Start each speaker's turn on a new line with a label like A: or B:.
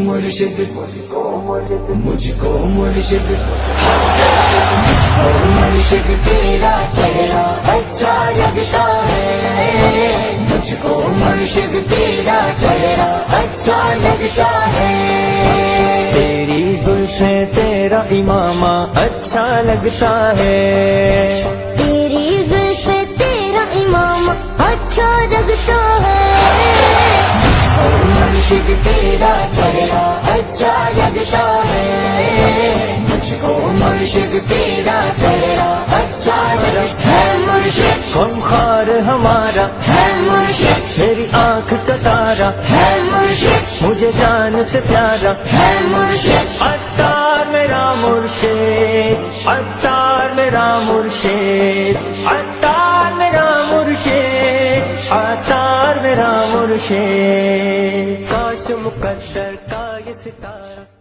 A: मुर्शिद, मुझको मुर्शिद, मुझको मुर्शिद तेरा चेहरा अच्छा लगता है, मुझको मुर्शिद तेरा चेहरा अच्छा लगता है।
B: तेरी जुल्फे तेरा इमामा अच्छा लगता है,
C: तेरी जुल्फे तेरा इमामा अच्छा लगता है।
A: मुर्शिद तेरा चेहरा अच्छा लगता है, मुझको मुर्शिद तेरा चेहरा अच्छा लगता है। मुर्शिद
B: गमखार हमारा
C: है, मुर्शिद
B: मेरी आंख का तारा
C: है, मुर्शिद
B: मुझे जान से प्यारा
C: है, मुर्शिद
B: अत्तार मेरा मुर्शिद, अत्तार मेरा मुर्शिद, अत्तार मेरा मुर्शिद, अत्तार मेरा मुर्शिद। काश मुकद्दर का ये सितारा